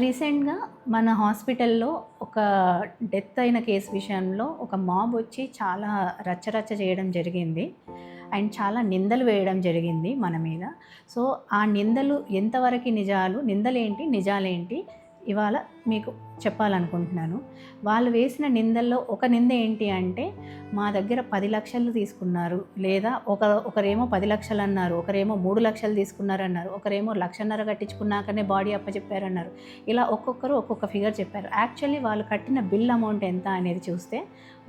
రీసెంట్‌గా మన హాస్పిటల్‌లో ఒక డెత్ అయిన కేస్ విషయంలో ఒక మాబ్ వచ్చి చాలా రచ్చరచ్చ చేయడం జరిగింది. అండ్ చాలా నిందలు వేయడం జరిగింది మన మీద. సో, ఆ నిందలు ఎంతవరకి నిజాలు, నిందలేంటి, నిజాలేంటి ఇవాళ మీకు చెప్పాలనుకుంటున్నాను. వాళ్ళు వేసిన నిందల్లో ఒక నింద ఏంటి అంటే, మా దగ్గర 10,00,000 తీసుకున్నారు. లేదా ఒకరేమో 10,00,000 అన్నారు. ఒకరేమో 3,00,000 తీసుకున్నారన్నారు. ఒకరేమో 1,50,000 కట్టించుకున్నాకనే బాడీ అప్పచెప్పారన్నారు. ఇలా ఒక్కొక్కరు ఒక్కొక్క ఫిగర్ చెప్పారు. యాక్చువల్లీ వాళ్ళు కట్టిన బిల్ అమౌంట్ ఎంత అనేది చూస్తే,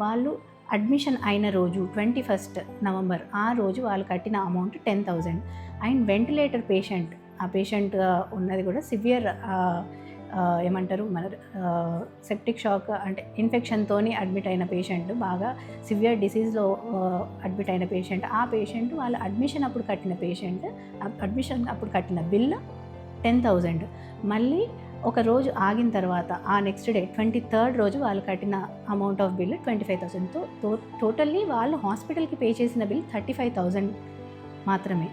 వాళ్ళు అడ్మిషన్ అయిన రోజు 21 నవంబర్ ఆ రోజు వాళ్ళు కట్టిన అమౌంట్ 10,000. అండ్ వెంటిలేటర్ పేషెంట్, ఆ పేషెంట్ ఉన్నది కూడా సివియర్ ఏమంటారు మన సెప్టిక్ షాక్ అంటే ఇన్ఫెక్షన్తోని అడ్మిట్ అయిన పేషెంట్, బాగా సివియర్ డిసీజ్లో అడ్మిట్ అయిన పేషెంట్. ఆ పేషెంట్ వాళ్ళ అడ్మిషన్ అప్పుడు కట్టిన బిల్ 10,000. మళ్ళీ ఒక రోజు ఆగిన తర్వాత ఆ నెక్స్ట్ డే 23rd రోజు వాళ్ళు కట్టిన అమౌంట్ ఆఫ్ బిల్ 25,000. టోటల్లీ వాళ్ళు హాస్పిటల్కి పే చేసిన బిల్ 35,000 మాత్రమే.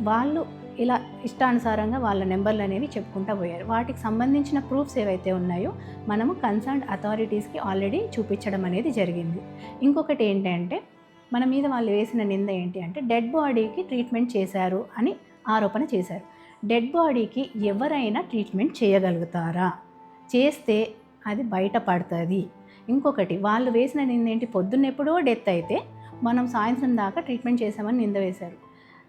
వాళ్ళు ఇలా ఇష్టానుసారంగా వాళ్ళ నెంబర్లు అనేవి చెప్పుకుంటూ పోయారు. వాటికి సంబంధించిన ప్రూఫ్స్ ఏవైతే ఉన్నాయో మనము కన్సర్న్డ్ అథారిటీస్కి ఆల్రెడీ చూపించడం అనేది జరిగింది. ఇంకొకటి ఏంటంటే, మన మీద వాళ్ళు వేసిన నింద ఏంటి అంటే, డెడ్ బాడీకి ట్రీట్మెంట్ చేశారు అని ఆరోపణ చేశారు. డెడ్ బాడీకి ఎవరైనా ట్రీట్మెంట్ చేయగలుగుతారా? చేస్తే అది బయటపడుతుంది. ఇంకొకటి వాళ్ళు వేసిన నింద ఏంటి, పొద్దున్నెప్పుడో డెత్ అయితే మనం సాయంత్రం దాకా ట్రీట్మెంట్ చేసామని నింద వేశారు.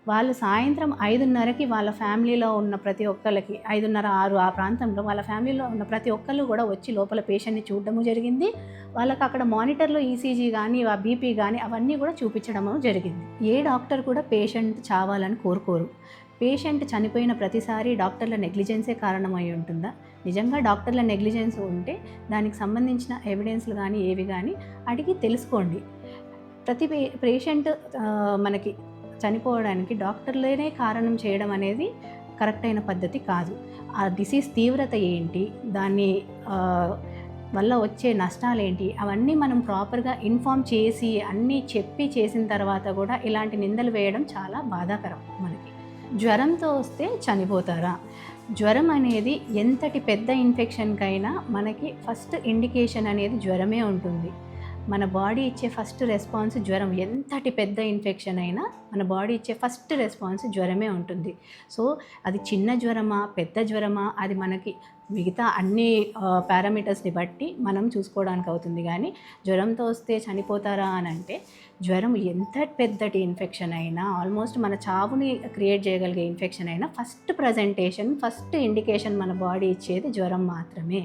వాళ్ళు సాయంత్రం 5:30కి వాళ్ళ ఫ్యామిలీలో ఉన్న ప్రతి ఒక్కళ్ళకి 5:30, 6 ఆ ప్రాంతంలో వాళ్ళ ఫ్యామిలీలో ఉన్న ప్రతి ఒక్కళ్ళు కూడా వచ్చి లోపల పేషెంట్ని చూడడము జరిగింది. వాళ్ళకి అక్కడ మానిటర్లో ఈసీజీ కానీ, ఆ బీపీ కానీ అవన్నీ కూడా చూపించడము జరిగింది. ఏ డాక్టర్ కూడా పేషెంట్ చావాలని కోరుకోరు. పేషెంట్ చనిపోయిన ప్రతిసారి డాక్టర్ల నెగ్లిజెన్సే కారణమై ఉంటుందా? నిజంగా డాక్టర్ల నెగ్లిజెన్స్ ఉంటే దానికి సంబంధించిన ఎవిడెన్స్లు కానీ ఏవి కానీ అడిగి తెలుసుకోండి. ప్రతి పేషెంట్ మనకి చనిపోవడానికి డాక్టర్లేనే కారణం చేయడం అనేది కరెక్ట్ అయిన పద్ధతి కాదు. ఆ డిసీజ్ తీవ్రత ఏంటి, దాన్ని వల్ల వచ్చే నష్టాలేంటి, అవన్నీ మనం ప్రాపర్గా ఇన్ఫామ్ చేసి అన్నీ చెప్పి చేసిన తర్వాత కూడా ఇలాంటి నిందలు వేయడం చాలా బాధాకరం. మనకి జ్వరంతో వస్తే చనిపోతారా? జ్వరం అనేది ఎంతటి పెద్ద ఇన్ఫెక్షన్కైనా మనకి ఫస్ట్ ఇండికేషన్ అనేది జ్వరమే ఉంటుంది. మన బాడీ ఇచ్చే ఫస్ట్ రెస్పాన్స్ జ్వరం. ఎంతటి పెద్ద ఇన్ఫెక్షన్ అయినా మన బాడీ ఇచ్చే ఫస్ట్ రెస్పాన్స్ జ్వరమే ఉంటుంది. సో అది చిన్న జ్వరమా, పెద్ద జ్వరమా, అది మనకి మిగతా అన్ని పారామీటర్స్ని బట్టి మనం చూసుకోవడానికి అవుతుంది. కానీ జ్వరంతో వస్తే చనిపోతారా అని అంటే, జ్వరం ఎంత పెద్దటి ఇన్ఫెక్షన్ అయినా, ఆల్మోస్ట్ మన చావుని క్రియేట్ చేయగలిగే ఇన్ఫెక్షన్ అయినా ఫస్ట్ ప్రజెంటేషన్, ఫస్ట్ ఇండికేషన్ మన బాడీ ఇచ్చేది జ్వరం మాత్రమే.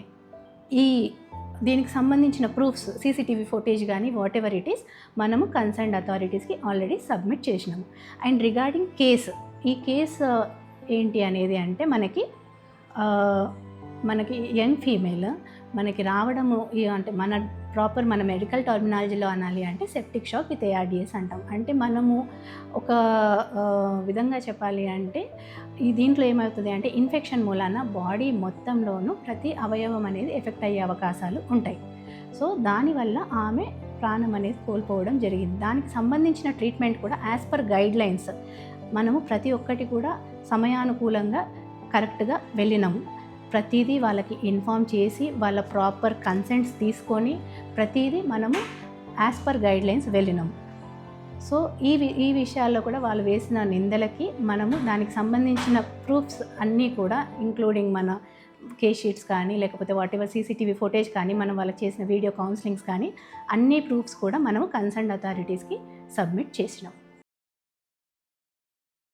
దీనికి సంబంధించిన ప్రూఫ్స్, సీసీటీవీ ఫుటేజ్ కానీ వాట్ ఎవర్ ఇట్ ఈస్, మనము కన్సర్న్డ్ అథారిటీస్కి ఆల్రెడీ సబ్మిట్ చేసినాము. అండ్ రిగార్డింగ్ కేసు, ఈ కేసు ఏంటి అనేది అంటే, మనకి యంగ్ ఫీమేల్ మనకి రావడము అంటే మన మెడికల్ టర్మినాలజీలో అనాలి అంటే సెప్టిక్ షాక్ విత్ ARDS అంటాం. అంటే మనము ఒక విధంగా చెప్పాలి అంటే, దీంట్లో ఏమవుతుంది అంటే, ఇన్ఫెక్షన్ మూలాన బాడీ మొత్తంలోనూ ప్రతి అవయవం అనేది ఎఫెక్ట్ అయ్యే అవకాశాలు ఉంటాయి. సో దానివల్ల ఆమె ప్రాణం అనేది కోల్పోవడం జరిగింది. దానికి సంబంధించిన ట్రీట్మెంట్ కూడా యాజ్ పర్ గైడ్ లైన్స్ మనము ప్రతి ఒక్కటి కూడా సమయానుకూలంగా కరెక్ట్గా వెళ్ళినాము. ప్రతిదీ వాళ్ళకి ఇన్ఫామ్ చేసి వాళ్ళ ప్రాపర్ కన్సెంట్స్ తీసుకొని ప్రతిదీ మనము యాజ్ పర్ గైడ్ లైన్స్ వెళ్ళినాము. సో ఈ విషయాల్లో కూడా వాళ్ళు వేసిన నిందలకి మనము దానికి సంబంధించిన ప్రూఫ్స్ అన్నీ కూడా, ఇంక్లూడింగ్ మన కేస్ షీట్స్ కానీ, లేకపోతే వాట్ ఎవర్ సీసీటీవీ ఫుటేజ్ కానీ, మనం వాళ్ళకి చేసిన వీడియో కౌన్సిలింగ్స్ కానీ, అన్ని ప్రూఫ్స్ కూడా మనము కన్సర్న్డ్ అథారిటీస్కి సబ్మిట్ చేసినాం.